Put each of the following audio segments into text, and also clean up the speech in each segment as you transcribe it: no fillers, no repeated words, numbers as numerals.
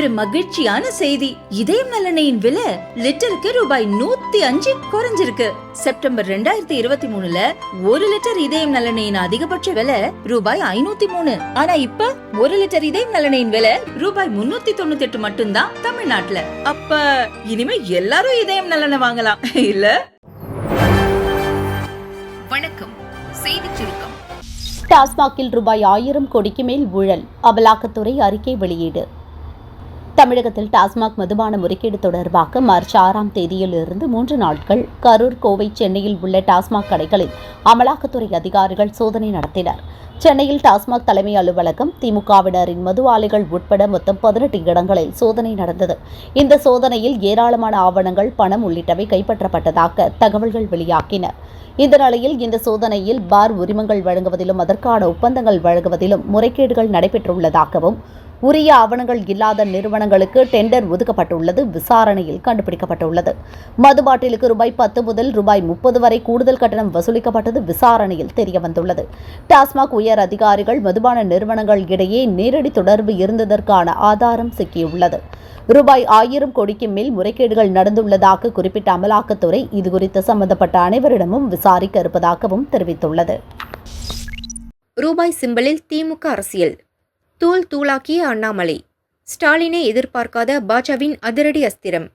ஒரு மகிழ்ச்சியான செய்தி. இதயம் நல்லெண்ணெயின் விலை லிட்டருக்கு ரூபாய் 105 குறைஞ்சிருக்கு. செப்டம்பர் 2023ல 1 லிட்டர் இதயம் நல்லெண்ணெயின் அதிகபட்ச விலை ரூபாய் 503. ஆனா இப்ப 1 லிட்டர் இதயம் நல்லெண்ணெயின் விலை ரூபாய் 398 மட்டும்தான் தமிழ்நாட்டுல. அப்ப இனிமே எல்லாரும் இதயம் நல்லெண்ணெய் வாங்கலாம் இல்ல? வணக்கம். செய்திச் சுருக்கம். டாஸ்மாகில் ரூபாய் 1000 கோடிக்கு மேல் ஊழல், அமலாக்கத்துறை அறிக்கை வெளியீடு. தமிழகத்தில் டாஸ்மாக் மதுபான முறைகேடு தொடர்பாக மார்ச் 6ஆம் தேதியிலிருந்து 3 நாட்கள் கரூர், கோவை, சென்னையில் உள்ள டாஸ்மாக் கடைகளில் அமலாக்கத்துறை அதிகாரிகள் சோதனை நடத்தினர். சென்னையில் டாஸ்மாக் தலைமை அலுவலகம், திமுகவினரின் மது ஆலைகள் உட்பட மொத்தம் 18 இடங்களில் சோதனை நடந்தது. இந்த சோதனையில் ஏராளமான ஆவணங்கள், பணம் உள்ளிட்டவை கைப்பற்றப்பட்டதாக தகவல்கள் வெளியாகின. இந்த நிலையில் இந்த சோதனையில் பார் உரிமங்கள் வழங்குவதிலும் அதற்கான ஒப்பந்தங்கள் வழங்குவதிலும் முறைகேடுகள் நடைபெற்றுள்ளதாகவும், உரிய ஆவணங்கள் இல்லாத நிறுவனங்களுக்கு டெண்டர் ஒதுக்கப்பட்டுள்ளது விசாரணையில் கண்டுபிடிக்கப்பட்டுள்ளது. மது பாட்டிலுக்கு ரூபாய் 10 முதல் ரூபாய் 30 வரை கூடுதல் கட்டணம் வசூலிக்கப்பட்டது விசாரணையில் தெரியவந்துள்ளது. டாஸ்மாக் உயர் அதிகாரிகள் மதுபான நிறுவனங்கள் இடையே நேரடி தொடர்பு இருந்ததற்கான ஆதாரம் சிக்கியுள்ளது. ரூபாய் 1000 கோடிக்கு மேல் முறைகேடுகள் நடந்துள்ளதாக குறிப்பிட்ட அமலாக்கத்துறை இதுகுறித்து சம்பந்தப்பட்ட அனைவரிடமும் விசாரிக்க இருப்பதாகவும் தெரிவித்துள்ளது. ரூபாய் சிம்பலில் திமுக அரசியல். தூள் தூளாக்கிய அண்ணாமலை. ஸ்டாலினை எதிர்பார்க்காத பாஜவின் அதிரடி அஸ்திரம்.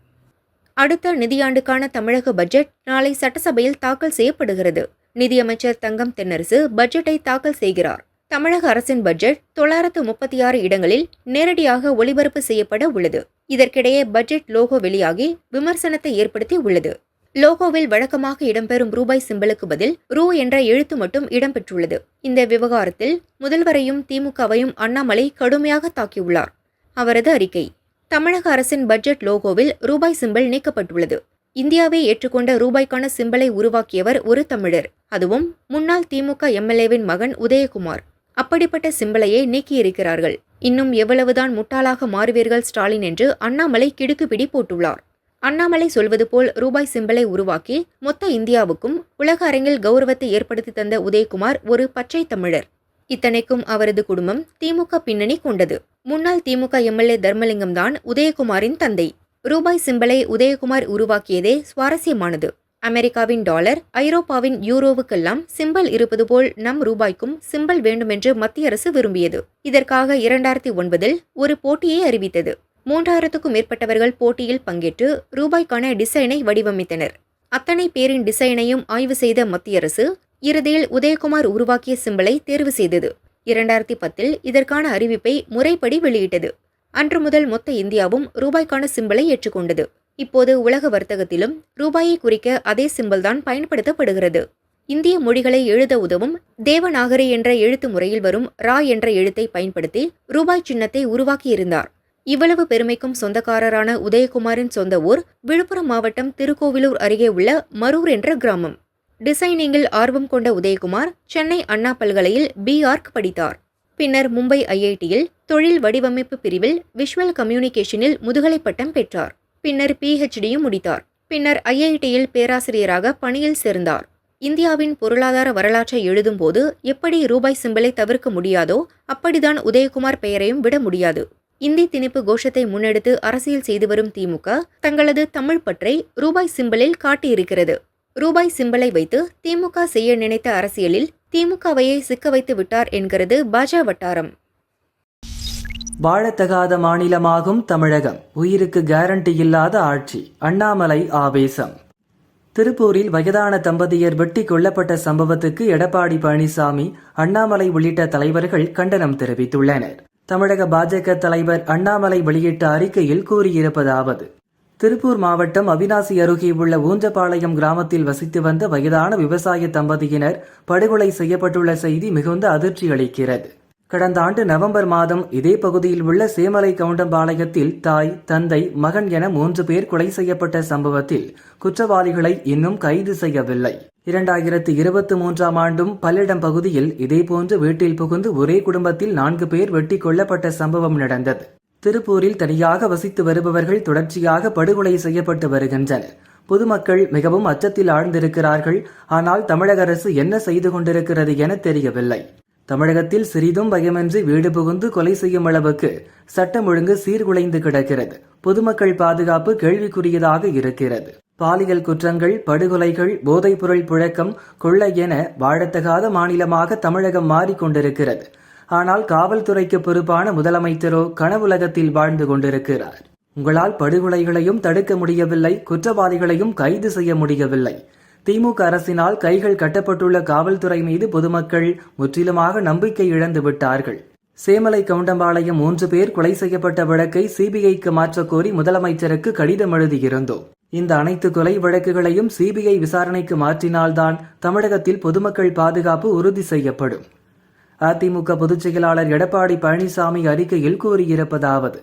அடுத்த நிதியாண்டுக்கான தமிழக பட்ஜெட் நாளை சட்டசபையில் தாக்கல் செய்யப்படுகிறது. நிதியமைச்சர் தங்கம் தென்னரசு பட்ஜெட்டை தாக்கல் செய்கிறார். தமிழக அரசின் பட்ஜெட் 936 இடங்களில் நேரடியாக ஒளிபரப்பு செய்யப்பட உள்ளது. இதற்கிடையே பட்ஜெட் லோகோ வெளியாகி விமர்சனத்தை ஏற்படுத்தி உள்ளது. லோகோவில் வழக்கமாக இடம்பெறும் ரூபாய் சிம்பலுக்கு பதில் ரூ என்ற எழுத்து மட்டும் இடம்பெற்றுள்ளது. இந்த விவகாரத்தில் முதல்வரையும் திமுகவையும் அண்ணாமலை கடுமையாக தாக்கியுள்ளார். அவரது அறிக்கை: தமிழக அரசின் பட்ஜெட் லோகோவில் ரூபாய் சிம்பல் நீக்கப்பட்டுள்ளது. இந்தியாவை ஏற்றுக்கொண்ட ரூபாய்க்கான சிம்பலை உருவாக்கியவர் ஒரு தமிழர், அதுவும் முன்னாள் திமுக எம்எல்ஏவின் மகன் உதயகுமார். அப்படிப்பட்ட சிம்பலையே நீக்கியிருக்கிறார்கள். இன்னும் எவ்வளவுதான் முட்டாளாக மாறுவீர்கள் ஸ்டாலின் என்று அண்ணாமலை கிடுக்குப்பிடி போட்டுள்ளார். அண்ணாமலை சொல்வது போல் ரூபாய் சிம்பலை உருவாக்கி மொத்த இந்தியாவுக்கும் உலக அரங்கில் கௌரவத்தை ஏற்படுத்தி தந்த உதயகுமார் ஒரு பச்சை தமிழர். இத்தனைக்கும் அவரது குடும்பம் திமுக பின்னணி கொண்டது. முன்னாள் திமுக எம்எல்ஏ தர்மலிங்கம் தான் உதயகுமாரின் தந்தை. ரூபாய் சிம்பலை உதயகுமார் உருவாக்கியதே சுவாரஸ்யமானது. அமெரிக்காவின் டாலர், ஐரோப்பாவின் யூரோவுக்கெல்லாம் சிம்பல் இருப்பது போல் நம் ரூபாய்க்கும் சிம்பல் வேண்டுமென்று மத்திய அரசு விரும்பியது. இதற்காக 2009இல் ஒரு போட்டியை அறிவித்தது. 3000க்கும் மேற்பட்டவர்கள் போட்டியில் பங்கேற்று ரூபாய்க்கான டிசைனை வடிவமைத்தனர். அத்தனை பேரின் டிசைனையும் ஆய்வு செய்த மத்திய அரசு இறுதியில் உதயகுமார் உருவாக்கிய சிம்பலை தேர்வு செய்தது. 2010இல் இதற்கான அறிவிப்பை முறைப்படி வெளியிட்டது. அன்று முதல் மொத்த இந்தியாவும் ரூபாய்க்கான சிம்பலை ஏற்றுக்கொண்டது. இப்போது உலக வர்த்தகத்திலும் ரூபாயை குறிக்க அதே சிம்பல்தான் பயன்படுத்தப்படுகிறது. இந்திய மொழிகளை எழுத உதவும் தேவநாகரி என்ற எழுத்து முறையில் வரும் ரா என்ற எழுத்தை பயன்படுத்தி ரூபாய் சின்னத்தை உருவாக்கியிருந்தார். இவ்வளவு பெருமைக்கும் சொந்தக்காரரான உதயகுமாரின் சொந்த ஊர் விழுப்புரம் மாவட்டம் திருக்கோவிலூர் அருகே உள்ள மரூர் என்ற கிராமம். டிசைனிங்கில் ஆர்வம் கொண்ட உதயகுமார் சென்னை அண்ணா பல்கலையில் BArch படித்தார். பின்னர் மும்பை IITயில் தொழில் வடிவமைப்பு பிரிவில் விஷுவல் கம்யூனிகேஷனில் முதுகலை பட்டம் பெற்றார். பின்னர் PhDயும் முடித்தார். பின்னர் IITயில் பேராசிரியராக பணியில் சேர்ந்தார். இந்தியாவின் பொருளாதார வரலாற்றை எழுதும்போது எப்படி ரூபாய் சிம்பலை தவிர்க்க முடியாதோ அப்படிதான் உதயகுமார் பெயரையும் விட முடியாது. இந்தி திணிப்பு கோஷத்தை முன்னெடுத்து அரசியல் செய்து வரும் திமுக தங்களது தமிழ் பற்றை ரூபாய் சிம்பலில் காட்டியிருக்கிறது. ரூபாய் சிம்பலை வைத்து திமுக செய்ய நினைத்த அரசியலில் திமுகவையே சிக்க வைத்து விட்டார் என்கிறது பாஜ வட்டாரம். வாழத்தகாத மாநிலமாகும் தமிழகம், உயிருக்கு கேரண்டி இல்லாத ஆட்சி, அண்ணாமலை ஆவேசம். திருப்பூரில் வயதான தம்பதியர் வெட்டி கொல்லப்பட்ட சம்பவத்துக்கு எடப்பாடி பழனிசாமி, அண்ணாமலை உள்ளிட்ட தலைவர்கள் கண்டனம் தெரிவித்துள்ளனர். தமிழக பாஜக தலைவர் அண்ணாமலை வெளியிட்ட அறிக்கையில் கூறியிருப்பதாவது: திருப்பூர் மாவட்டம் அவிநாசி அருகே உள்ள ஊஞ்சப்பாளையம் கிராமத்தில் வசித்து வந்த வயதான விவசாய தம்பதியினர் படுகொலை செய்யப்பட்டுள்ள செய்தி மிகுந்த அதிர்ச்சி அளிக்கிறது. கடந்த ஆண்டு நவம்பர் மாதம் இதே பகுதியில் உள்ள சேமலை கவுண்டம்பாளையத்தில் தாய், தந்தை, மகன் என 3 பேர் கொலை செய்யப்பட்ட சம்பவத்தில் குற்றவாளிகளை இன்னும் கைது செய்யவில்லை. 2023ஆம் ஆண்டும் பல்லடம் பகுதியில் இதேபோன்று வீட்டில் புகுந்து ஒரே குடும்பத்தில் 4 பேர் வெட்டி கொல்லப்பட்ட சம்பவம் நடந்தது. திருப்பூரில் தனியாக வசித்து வருபவர்கள் தொடர்ச்சியாக படுகொலை செய்யப்பட்டு வருகின்றனர். பொதுமக்கள் மிகவும் அச்சத்தில் ஆழ்ந்திருக்கிறார்கள். ஆனால் தமிழக அரசு என்ன செய்து கொண்டிருக்கிறது என தெரியவில்லை. தமிழகத்தில் சிறிதும் பயமின்றி வீடு புகுந்து கொலை செய்யும் அளவுக்கு சட்டம் ஒழுங்கு சீர்குலைந்து கிடக்கிறது. பொதுமக்கள் பாதுகாப்பு கேள்விக்குரியதாக இருக்கிறது. பாலியல் குற்றங்கள், படுகொலைகள், போதைப்பொருள் புழக்கம், கொள்ளை என வாழத்தகாத மாநிலமாக தமிழகம் மாறிக்கொண்டிருக்கிறது. ஆனால் காவல்துறைக்கு பொறுப்பான முதலமைச்சரோ கனவுலகத்தில் வாழ்ந்து கொண்டிருக்கிறார். உங்களால் படுகொலைகளையும் தடுக்க முடியவில்லை, குற்றவாளிகளையும் கைது செய்ய முடியவில்லை. திமுக அரசினால் கைகள் கட்டப்பட்டுள்ள காவல்துறை மீது பொதுமக்கள் முற்றிலுமாக நம்பிக்கை இழந்து விட்டார்கள். சேமலை கவுண்டம்பாளையம் 3 பேர் கொலை செய்யப்பட்ட வழக்கை சிபிஐக்கு மாற்றக் கோரி முதலமைச்சருக்கு கடிதம் எழுதியிருந்தோம். இந்த அனைத்து கொலை வழக்குகளையும் சிபிஐ விசாரணைக்கு மாற்றினால்தான் தமிழகத்தில் பொதுமக்கள் பாதுகாப்பு உறுதி செய்யப்படும். அதிமுக பொதுச் செயலாளர் எடப்பாடி பழனிசாமி அறிக்கையில் கூறியிருப்பதாவது: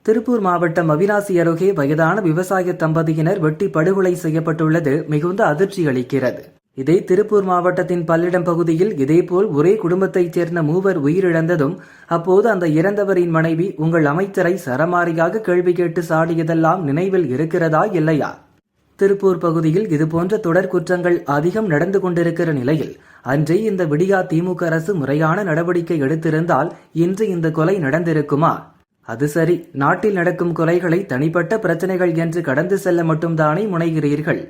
திருப்பூர் மாவட்டம் அவிநாசி அருகே வயதான விவசாய தம்பதியினர் வெட்டி படுகொலை செய்யப்பட்டுள்ளது மிகுந்த அதிர்ச்சி அளிக்கிறது. இதே திருப்பூர் மாவட்டத்தின் பல்லிடம் பகுதியில் இதேபோல் ஒரே குடும்பத்தைச் சேர்ந்த 3 உயிரிழந்ததும் அப்போது அந்த இறந்தவரின் மனைவி உங்கள் அமைச்சரை சரமாரியாக கேள்வி கேட்டு சாடியதெல்லாம் நினைவில் இருக்கிறதா இல்லையா? திருப்பூர் பகுதியில் இதுபோன்ற தொடர் குற்றங்கள் அதிகம் நடந்து கொண்டிருக்கிற நிலையில் அன்றே இந்த விடியா திமுக அரசு முறையான நடவடிக்கை எடுத்திருந்தால் இன்று இந்த கொலை நடந்திருக்குமா? அது சரி, நாட்டில் நடக்கும் கொலைகளை தனிப்பட்ட பிரச்சனைகள் என்று கடந்து செல்ல மட்டும்தானே முனைகிறீர்கள்.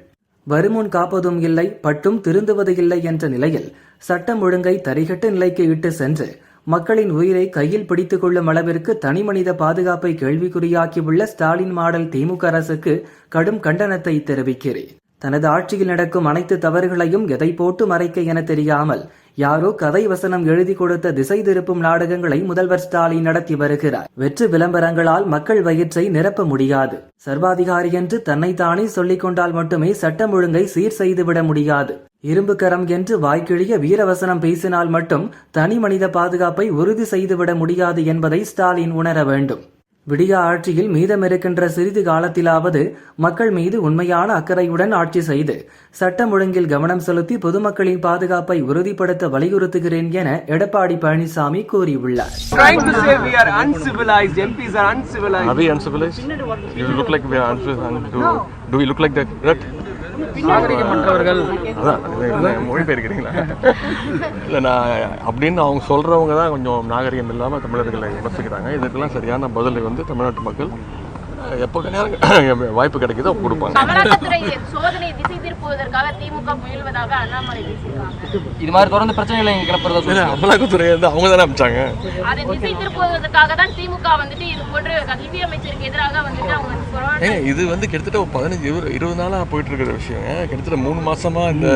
வருமுன் காப்பதும் இல்லை, பட்டும் திருந்துவது இல்லை என்ற நிலையில் சட்டம் ஒழுங்கை தரிகட்ட நிலைக்கு இட்டு சென்று மக்களின் உயிரை கையில் பிடித்துக் கொள்ளும் அளவிற்கு தனிமனித பாதுகாப்பை கேள்விக்குறியாக்கியுள்ள ஸ்டாலின் மாடல் திமுக அரசுக்கு கடும் கண்டனத்தை தெரிவிக்கிறேன். தனது ஆட்சியில் நடக்கும் அனைத்து தவறுகளையும் எதை போட்டு மறைக்க என தெரியாமல் யாரோ கதை வசனம் எழுதி கொடுத்த திசை திருப்பும் நாடகங்களை முதல்வர் ஸ்டாலின் நடத்தி வருகிறார். வெற்று விளம்பரங்களால் மக்கள் வயிற்றை நிரப்ப முடியாது. சர்வாதிகாரி என்று தன்னைத்தானே சொல்லிக் கொண்டால் மட்டுமே சட்டம் ஒழுங்கை சீர் செய்துவிட முடியாது. இரும்பு கரம் என்று வாய்க்கிழிய வீரவசனம் பேசினால் மட்டும் தனி மனித பாதுகாப்பை உறுதி செய்துவிட முடியாது என்பதை ஸ்டாலின் உணர வேண்டும். விடியா ஆட்சியில் மீதமிருக்கின்ற சிறிது காலத்திலாவது மக்கள் மீது உண்மையான அக்கறையுடன் ஆட்சி செய்து சட்டம் ஒழுங்கில் கவனம் செலுத்தி பொதுமக்களின் பாதுகாப்பை உறுதிப்படுத்த வலியுறுத்துகிறேன் என எடப்பாடி பழனிசாமி கூறியுள்ளார். மொழிபெயர்க்கிறீங்களா? இல்லை, நான் அப்படின்னு அவங்க சொல்கிறவங்க தான் கொஞ்சம் நாகரிகம் இல்லாமல் தமிழர்களை விமர்சிக்கிறாங்க. இதுக்கெல்லாம் சரியான பதிலை வந்து தமிழ்நாட்டு மக்கள் எப்போ வாய்ப்பு கிடைக்குதோ கொடுப்பாங்க. இது மாதிரி தொடர்ந்து பிரச்சனைகளை கிளப்புறது அமலாக்கத்துறை வந்து அவங்க தானே அமைச்சாங்க. இது வந்து கிட்டத்தட்ட 15-20 நாளாக போயிட்டு இருக்கிற விஷயம். கிட்டத்தட்ட 3 மாசமா இந்த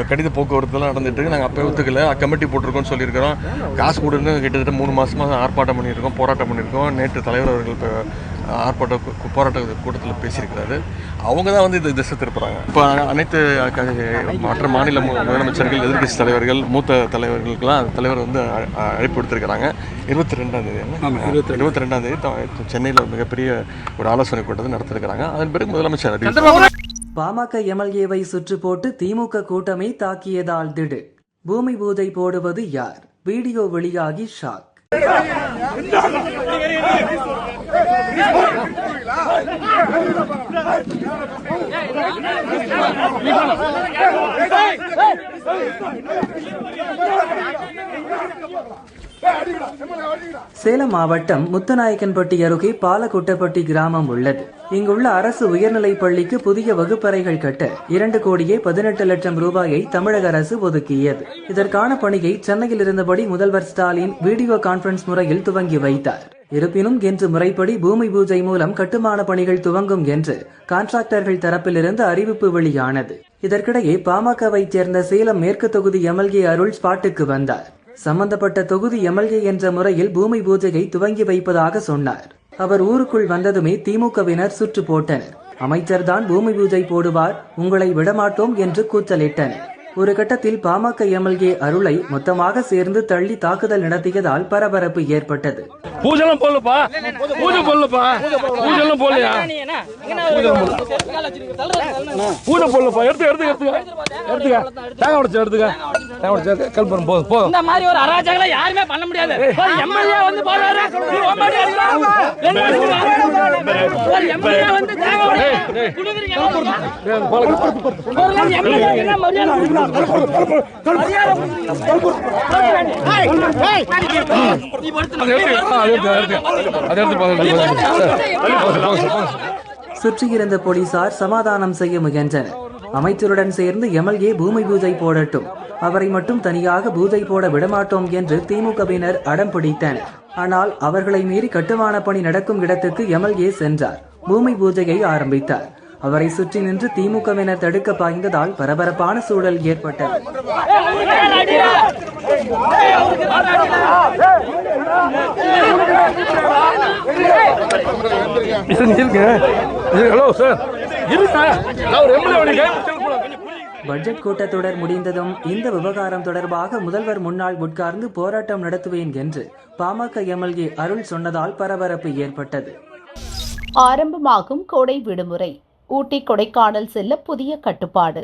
கடித போக்குவரத்துலாம் நடந்துட்டு இருக்கு. நாங்கள் அப்போ ஒத்துக்கல, கமிட்டி போட்டிருக்கோம்னு சொல்லியிருக்கிறோம். காசு கொடுன்னு கிட்டத்தட்ட 3 மாசமா ஆர்ப்பாட்டம் பண்ணியிருக்கோம், போராட்டம் பண்ணியிருக்கோம். நேற்று தலைவர் அவர்கள் போராட்ட கூட்டத்தில் பேசியிருக்கிறாரு. அவங்க தான் வந்து இந்த திசை திருப்புறாங்க. இப்போ அனைத்து மற்ற மாநில முதலமைச்சர்கள், எதிர்கட்சி தலைவர்கள், மூத்த தலைவர்களுக்கெல்லாம் தலைவர் வந்து அழைப்பு விடுத்திருக்கிறாங்க. 22ஆம் தேதி சென்னையில் மிகப்பெரிய ஒரு ஆலோசனை கூட்டத்தை நடத்திருக்கிறாங்க. அதன் பிறகு முதலமைச்சர் பாமக எம்எல்ஏவை சுற்று போட்டு திமுக கூட்டமே தாக்கியதால் திடீர் பூமி பூஜை போடுவது யார்? வீடியோ வெளியாகி ஷாக். சேலம் மாவட்டம் முத்தநாயக்கன்பட்டி அருகே பாலகொட்டப்பட்டி கிராமம் உள்ளது. இங்குள்ள அரசு உயர்நிலைப் பள்ளிக்கு புதிய வகுப்பறைகள் கட்ட 2,18,00,000 ரூபாயை தமிழக அரசு ஒதுக்கியது. இதற்கான பணியை சென்னையில் இருந்தபடி முதல்வர் ஸ்டாலின் வீடியோ கான்பரன்ஸ் முறையில் துவங்கி வைத்தார். இருப்பினும் இன்று முறைப்படி பூமி பூஜை மூலம் கட்டுமான பணிகள் துவங்கும் என்று கான்ட்ராக்டர்கள் தரப்பிலிருந்து அறிவிப்பு வெளியானது. இதற்கிடையே பாமகவைச் சேர்ந்த சேலம் மேற்கு தொகுதி எம்எல்ஏ அருள் ஸ்பாட்டுக்கு வந்தார். சம்பந்தப்பட்ட தொகுதி எம்எல்ஏ என்ற முறையில் பூமி பூஜையை துவங்கி வைப்பதாக சொன்னார். அவர் ஊருக்குள் வந்ததுமே திமுகவினர் சுற்று போட்டனர். அமைச்சர் தான் பூமி பூஜை போடுவார், உங்களை விடமாட்டோம் என்று கூச்சலிட்டனர். ஒரு கட்டத்தில் பாமக எம்எல்ஏ அருளை மொத்தமாக சேர்ந்து தள்ளி தாக்குதல் நடத்தியதால் பரபரப்பு ஏற்பட்டது. பூஜெல்லாம் போடலப்பா, பூஜை போடலப்பா, பூஜெல்லாம் போடலையா, பூஜை போடலப்பா, எடுத்துக்க தேங்காய் உடைச்சு எடுத்துக்க கல்பனம் போதும் போதும். இந்த மாதிரி ஒரு அராஜகங்களை யாருமே பண்ண முடியாது. எம்எல்ஏ வந்து போறாரு, எம்எல்ஏ வந்து தேங்காய் உடைச்சு சுற்றியிருந்த போலீசார் சமாதானம் செய்ய முயன்றனர். அமைச்சருடன் சேர்ந்து எம்எல்ஏ பூமி பூஜை போடட்டும், அவரை மட்டும் தனியாக பூஜை போட விடமாட்டோம் என்று திமுகவினர் அடம் பிடித்தனர். ஆனால் அவர்களை மீறி கட்டுமான பணி நடக்கும் இடத்துக்கு எம்எல்ஏ சென்றார். பூமி பூஜையை ஆரம்பித்தார். அவரை சுற்றி நின்று திமுகவினர் தடுக்க பாய்ந்ததால் பரபரப்பான சூழல் ஏற்பட்டது. பட்ஜெட் கூட்டத்தொடர் முடிந்ததும் இந்த விவகாரம் தொடர்பாக முதல்வர் முன்னால் உட்கார்ந்து போராட்டம் நடத்துவேன் என்று பாமக எம்எல்ஏ அருள் சொன்னதால் பரபரப்பு ஏற்பட்டது. ஆரம்பமாகும் கோடை விடுமுறை. ஊட்டி கொடைக்கானல் செல்ல புதிய கட்டுப்பாடு.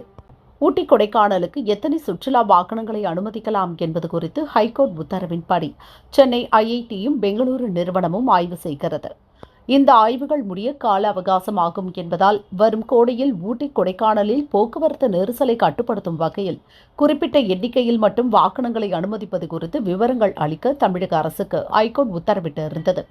ஊட்டி கொடைக்கானலுக்கு எத்தனை சுற்றுலா வாகனங்களை அனுமதிக்கலாம் என்பது குறித்து ஹைகோர்ட் உத்தரவின்படி சென்னை ஐஐடியும் பெங்களூரு நிறுவனமும் ஆய்வு செய்கிறது. இந்த ஆய்வுகள் முடிய கால அவகாசமாகும் என்பதால் வரும் கோடையில் ஊட்டி கொடைக்கானலில் போக்குவரத்து நெரிசலை கட்டுப்படுத்தும் வகையில் குறிப்பிட்ட எண்ணிக்கையில் மட்டும் வாகனங்களை அனுமதிப்பது குறித்து விவரங்கள் அளிக்க தமிழக அரசுக்கு ஐகோர்ட் உத்தரவிட்டிருந்தது.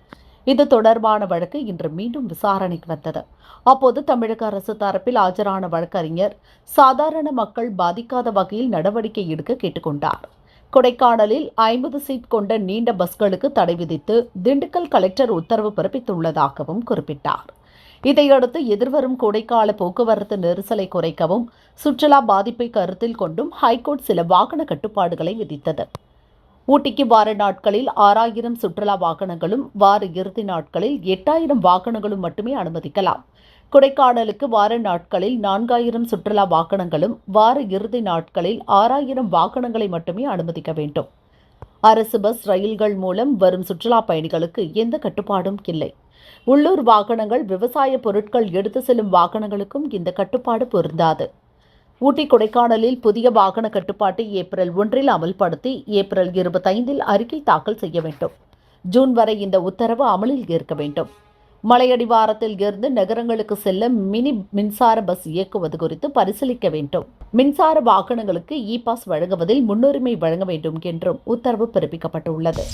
இது தொடர்பான வழக்கு இன்று மீண்டும் விசாரணைக்கு வந்தது. அப்போது தமிழக அரசு தரப்பில் ஆஜரான வழக்கறிஞர் சாதாரண மக்கள் பாதிக்காத வகையில் நடவடிக்கை எடுக்க கேட்டுக்கொண்டார். கொடைக்கானலில் 50 சீட் கொண்ட நீண்ட பஸ்களுக்கு தடை விதித்து திண்டுக்கல் கலெக்டர் உத்தரவு பிறப்பித்துள்ளதாகவும் குறிப்பிட்டார். இதையடுத்து எதிர்வரும் கோடைக்கால போக்குவரத்து நெரிசலை குறைக்கவும் சுற்றுலா பாதிப்பை கருத்தில் கொண்டும் ஹைகோர்ட் சில வாகன கட்டுப்பாடுகளை விதித்தது. ஊட்டிக்கு வார நாட்களில் 6000 சுற்றுலா வாகனங்களும் வார இறுதி நாட்களில் 8000 வாகனங்களும் மட்டுமே அனுமதிக்கலாம். கொடைக்கானலுக்கு வார நாட்களில் 4000 சுற்றுலா வாகனங்களும் வார இறுதி நாட்களில் 6000 வாகனங்களை மட்டுமே அனுமதிக்க வேண்டும். அரசு பஸ், ரயில்கள் மூலம் வரும் சுற்றுலா பயணிகளுக்கு எந்த கட்டுப்பாடும் இல்லை. உள்ளூர் வாகனங்கள், விவசாய பொருட்கள் எடுத்து செல்லும் வாகனங்களுக்கும் இந்த கட்டுப்பாடு பொருந்தாது. ஊட்டி கொடைக்கானலில் புதிய வாகன கட்டுப்பாட்டை ஏப்ரல் 1 அமல்படுத்தி ஏப்ரல் 25 அறிக்கை தாக்கல் செய்ய வேண்டும். ஜூன் வரை இந்த உத்தரவு அமலில் இருக்க வேண்டும். மலையடிவாரத்தில் இருந்து நகரங்களுக்கு செல்ல மினி மின்சார பஸ் இயக்குவது குறித்து பரிசீலிக்க வேண்டும். மின்சார வாகனங்களுக்கு இ-பாஸ் வழங்குவதில் முன்னுரிமை வழங்க வேண்டும் என்றும் உத்தரவு பிறப்பிக்கப்பட்டுள்ளது.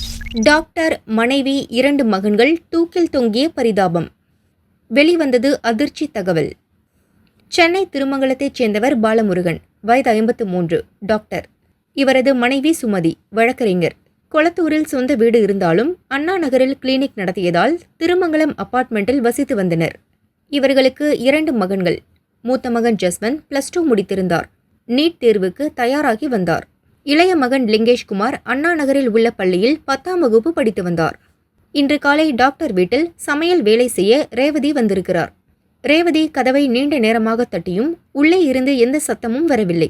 டாக்டர் மனைவி 2 மகன்கள் தூக்கில் தொங்கிய பரிதாபம். வெளிவந்தது அதிர்ச்சி தகவல். சென்னை திருமங்கலத்தைச் சேர்ந்தவர் பாலமுருகன், வயது 53, டாக்டர். இவரது மனைவி சுமதி வழக்கறிஞர். கொளத்தூரில் சொந்த வீடு இருந்தாலும் அண்ணா நகரில் கிளினிக் நடத்தியதால் திருமங்கலம் அபார்ட்மெண்ட்டில் வசித்து வந்தனர். இவர்களுக்கு 2 மகன்கள். மூத்த மகன் ஜஸ்வந்த் +2 முடித்திருந்தார். நீட் தேர்வுக்கு தயாராகி வந்தார். இளைய மகன் லிங்கேஷ்குமார் அண்ணா நகரில் உள்ள பள்ளியில் 10ஆம் வகுப்பு படித்து வந்தார். இன்று காலை டாக்டர் வீட்டில் சமையல் வேலை செய்ய ரேவதி வந்திருக்கிறார். ரேவதி கதவை நீண்ட நேரமாக தட்டியும் உள்ளே இருந்து எந்த சத்தமும் வரவில்லை.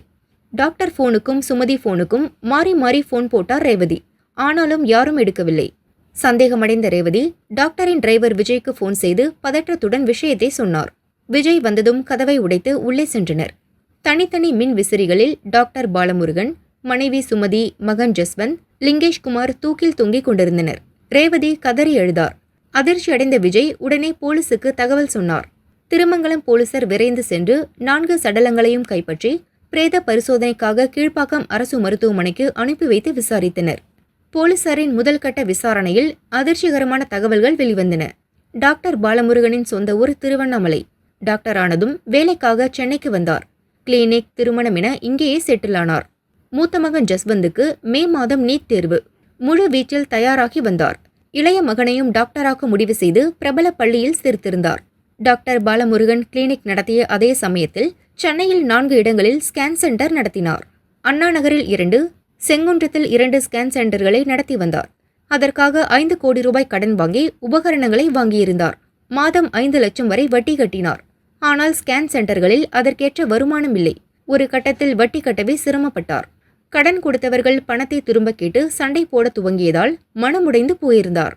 டாக்டர் போனுக்கும் சுமதி போனுக்கும் மாறி மாறி போன் போட்டார் ரேவதி. ஆனாலும் யாரும் எடுக்கவில்லை. சந்தேகமடைந்த ரேவதி டாக்டரின் டிரைவர் விஜய்க்கு போன் செய்து பதற்றத்துடன் விஷயத்தை சொன்னார். விஜய் வந்ததும் கதவை உடைத்து உள்ளே சென்றனர். தனித்தனி மின் விசிறிகளில் டாக்டர் பாலமுருகன், மனைவி சுமதி, மகன் ஜஸ்வந்த், லிங்கேஷ்குமார் தூக்கில் தொங்கிக் கொண்டிருந்தனர். ரேவதி கதறி எழுதார். அதிர்ச்சியடைந்த விஜய் உடனே போலீசுக்கு தகவல் சொன்னார். திருமங்கலம் போலீசார் விரைந்து சென்று 4 சடலங்களையும் கைப்பற்றி பிரேத பரிசோதனைக்காக கீழ்ப்பாக்கம் அரசு மருத்துவமனைக்கு அனுப்பி வைத்து விசாரித்தனர். போலீசாரின் முதல் கட்ட விசாரணையில் அதிர்ச்சிகரமான தகவல்கள் வெளிவந்தன. டாக்டர் பாலமுருகனின் சொந்த ஊர் திருவண்ணாமலை. டாக்டர் ஆனதும் வேலைக்காக சென்னைக்கு வந்தார். கிளினிக், திருமணம் என இங்கேயே செட்டில் ஆனார். மூத்த மகன் ஜஸ்வந்துக்கு மே மாதம் நீட் தேர்வு. முழு வீச்சில் தயாராகி வந்தார். இளைய மகனையும் டாக்டராக்க முடிவு செய்து பிரபல பள்ளியில் சேர்த்திருந்தார். டாக்டர் பாலமுருகன் கிளினிக் நடத்திய அதே சமயத்தில் சென்னையில் 4 இடங்களில் ஸ்கேன் சென்டர் நடத்தினார். அண்ணா நகரில் 2, செங்குன்றத்தில் 2 ஸ்கேன் சென்டர்களை நடத்தி வந்தார். அதற்காக 5 கோடி ரூபாய் கடன் வாங்கி உபகரணங்களை வாங்கியிருந்தார். மாதம் 5 லட்சம் வரை வட்டி கட்டினார். ஆனால் ஸ்கேன் சென்டர்களில் அதற்கேற்ற வருமானம் இல்லை. ஒரு கட்டத்தில் வட்டி கட்டவே சிரமப்பட்டார். கடன் கொடுத்தவர்கள் பணத்தை திரும்ப கேட்டு சண்டை போட துவங்கியதால் மனமுடைந்து போயிருந்தார்.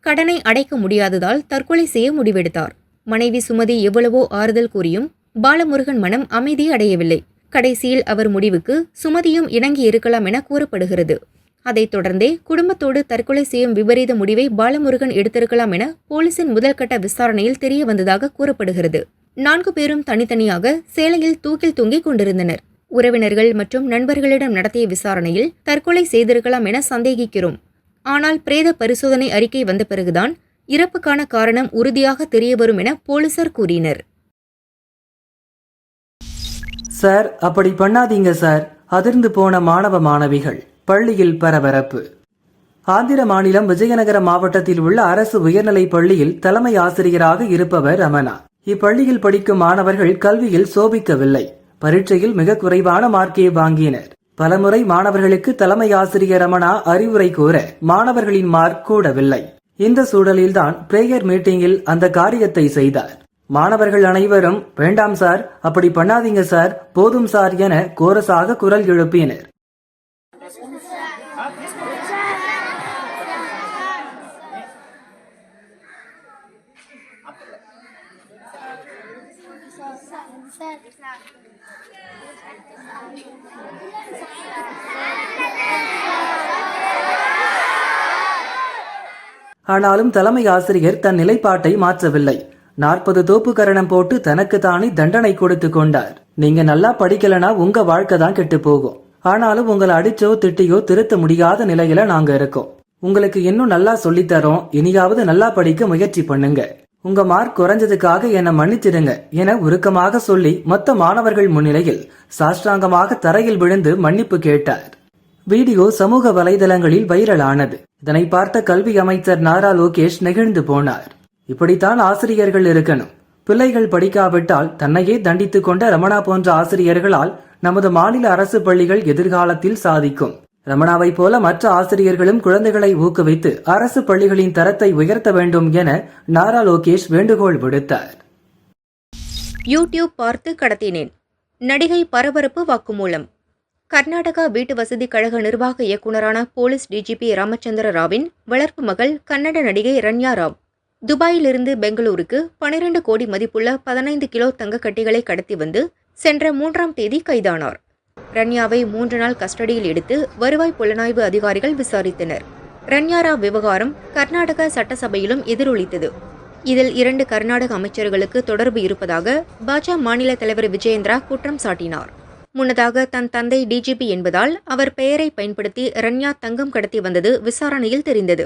கடனை அடைக்க முடியாததால் தற்கொலை செய்ய முடிவெடுத்தார். மனைவி சுமதி எவ்வளவோ ஆறுதல் கூறியும் பாலமுருகன் மனம் அமைதி அடையவில்லை. கடைசியில் அவர் முடிவுக்கு சுமதியும் இணங்கி இருக்கலாம் என கூறப்படுகிறது. அதைத் தொடர்ந்தே குடும்பத்தோடு தற்கொலை செய்யும் விபரீத முடிவை பாலமுருகன் எடுத்திருக்கலாம் என போலீசின் முதல்கட்ட விசாரணையில் தெரிய வந்ததாக கூறப்படுகிறது. 4 பேரும் தனித்தனியாக சேலையில் தூக்கில் தொங்கிக் கொண்டிருந்தனர். உறவினர்கள் மற்றும் நண்பர்களிடம் நடத்திய விசாரணையில் தற்கொலை செய்திருக்கலாம் என சந்தேகிக்கிறோம். ஆனால் பிரேத பரிசோதனை அறிக்கை வந்த பிறகுதான் இறப்புக்கான காரணம் உறுதியாக தெரியவரும் என போலீசார் கூறினர். சார், அப்படி பண்ணாதீங்க சார். அதிர்ந்து போன மாணவ மாணவிகள். பள்ளியில் பரபரப்பு. ஆந்திர மாநிலம் விஜயநகர மாவட்டத்தில் உள்ள அரசு உயர்நிலைப் பள்ளியில் தலைமை ஆசிரியராக இருப்பவர் ரமணா. இப்பள்ளியில் படிக்கும் மாணவர்கள் கல்வியில் சோபிக்கவில்லை. பரீட்சையில் மிக குறைவான மார்க்கே வாங்கினர். பலமுறை மாணவர்களுக்கு தலைமை ஆசிரியர் ரமணா அறிவுரை கூற மாணவர்களின் மார்க் கூடவில்லை. இந்த சூழலில்தான் பிரேயர் மீட்டிங்கில் அந்த காரியத்தை செய்தார். மாணவர்கள் அனைவரும் வேண்டாம் சார், அப்படி பண்ணாதீங்க சார், போதும் சார் என கோரஸாக குரல் எழுப்பினர். ஆனாலும் தலைமை ஆசிரியர் தன் நிலைப்பாட்டை மாற்றவில்லை. 40 தோப்பு கரணம் போட்டு தனக்கு தானே தண்டனை கொடுத்து கொண்டார். நீங்க நல்லா படிக்கலனா உங்க வாழ்க்கை தான் கெட்டு போகும். ஆனாலும் உங்களை அடிச்சோ திட்டியோ திருத்த முடியாத நிலையில நாங்க இருக்கோம். உங்களுக்கு இன்னும் நல்லா சொல்லித்தரோம். இனியாவது நல்லா படிக்க முயற்சி பண்ணுங்க. உங்க மார்க் குறைஞ்சதுக்காக என்னை மன்னிச்சிடுங்க என உருக்கமாக சொல்லி மொத்த மாணவர்கள் முன்னிலையில் சாஷ்டாங்கமாக தரையில் விழுந்து மன்னிப்பு கேட்டார். வீடியோ சமூக வலைதளங்களில் வைரலானது. இதனை பார்த்த கல்வி அமைச்சர் நாரா லோகேஷ் நெகிழ்ந்து போனார். இப்படித்தான் ஆசிரியர்கள் இருக்கணும். பிள்ளைகள் படிக்காவிட்டால் தன்னையே தண்டித்துக் கொண்ட ரமணா போன்ற ஆசிரியர்களால் நமது மாநில அரசு பள்ளிகள் எதிர்காலத்தில் சாதிக்கும். ரமணாவை போல மற்ற ஆசிரியர்களும் குழந்தைகளை ஊக்குவித்து அரசு பள்ளிகளின் தரத்தை உயர்த்த வேண்டும் என நாரா லோகேஷ் வேண்டுகோள் விடுத்தார். யூடியூப் பார்த்து கடத்தினேன். நடிகை பரபரப்பு வாக்குமூலம். கர்நாடகா வீட்டு வசதி கழக நிர்வாக இயக்குநரான போலீஸ் டிஜிபி ராமச்சந்திர ராவின் வளர்ப்பு மகள் கன்னட நடிகை ரன்யா ராவ் துபாயிலிருந்து பெங்களூருக்கு 12 கோடி மதிப்புள்ள 15 கிலோ தங்க கட்டிகளை கடத்தி வந்து சென்ற 3ஆம் தேதி கைதானார். ரன்யாவை 3 நாள் கஸ்டடியில் எடுத்து வருவாய் புலனாய்வு அதிகாரிகள் விசாரித்தனர். ரன்யா ராவ் விவகாரம் கர்நாடக சட்டசபையிலும் எதிரொலித்தது. இதில் 2 கர்நாடக அமைச்சர்களுக்கு தொடர்பு இருப்பதாக பாஜக மாநில தலைவர் விஜயேந்திரா குற்றம் சாட்டினார். முன்னதாக தன் தந்தை டிஜிபி என்பதால் அவர் பெயரை பயன்படுத்தி ரன்யா தங்கம் கடத்தி வந்தது விசாரணையில் தெரிந்தது.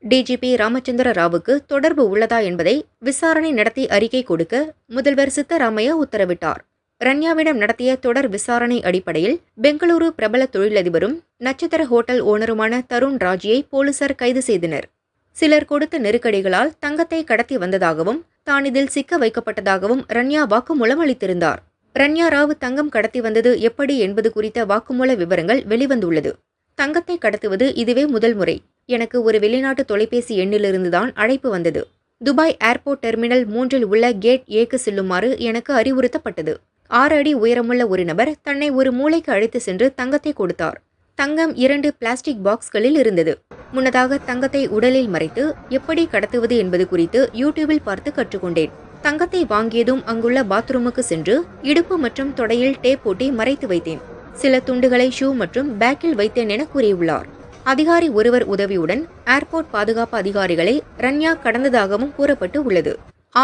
டிஜிபி ராமச்சந்திர ராவுக்கு தொடர்பு உள்ளதா என்பதை விசாரணை நடத்தி அறிக்கை கொடுக்க முதல்வர் சித்தராமையா உத்தரவிட்டார். ரன்யாவிடம் நடத்திய தொடர் விசாரணை அடிப்படையில் பெங்களூரு பிரபல தொழிலதிபரும் நட்சத்திர ஹோட்டல் ஓனருமான தருண் ராஜியை போலீசார் கைது செய்தனர். சிலர் கொடுத்த நெருக்கடிகளால் தங்கத்தை கடத்தி வந்ததாகவும் தான் இதில் சிக்க வைக்கப்பட்டதாகவும் ரன்யா வாக்குமூலம் அளித்திருந்தார். ரன்யா ராவ் தங்கம் கடத்தி வந்தது எப்படி என்பது குறித்த வாக்குமூல விவரங்கள் வெளிவந்துள்ளது. தங்கத்தை கடத்துவது இதுவே முதல் முறை. எனக்கு ஒரு வெளிநாட்டு தொலைபேசி எண்ணிலிருந்துதான் அழைப்பு வந்தது. துபாய் ஏர்போர்ட் டெர்மினல் 3இல் உள்ள கேட் ஏக்கு செல்லுமாறு எனக்கு அறிவுறுத்தப்பட்டது. 6 அடி உயரமுள்ள ஒரு நபர் தன்னை ஒரு மூலைக்கு அழைத்து சென்று தங்கத்தை கொடுத்தார். தங்கம் 2 பிளாஸ்டிக் பாக்ஸ்களில் இருந்தது. முன்னதாக தங்கத்தை உடலில் மறைத்து எப்படி கடத்துவது என்பது குறித்து யூடியூபில் பார்த்து கற்றுக்கொண்டேன். தங்கத்தை வாங்கியதும் அங்குள்ள பாத்ரூமுக்கு சென்று இடுப்பு மற்றும் தொடையில் டேப் போட்டி மறைத்து வைத்தேன். சில துண்டுகளை ஷூ மற்றும் பேக்கில் வைத்தேன் என கூறியுள்ளார். அதிகாரி ஒருவர் உதவியுடன் ஏர்போர்ட் பாதுகாப்பு அதிகாரிகளை ரன்யா கடந்ததாகவும் கூறப்பட்டு உள்ளது.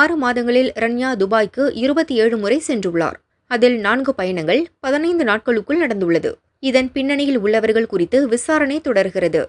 6 மாதங்களில் ரன்யா துபாய்க்கு 27 முறை சென்றுள்ளார். அதில் 4 பயணங்கள் 15 நாட்களுக்குள் நடந்துள்ளது. இதன் பின்னணியில் உள்ளவர்கள் குறித்து விசாரணை தொடர்கிறது.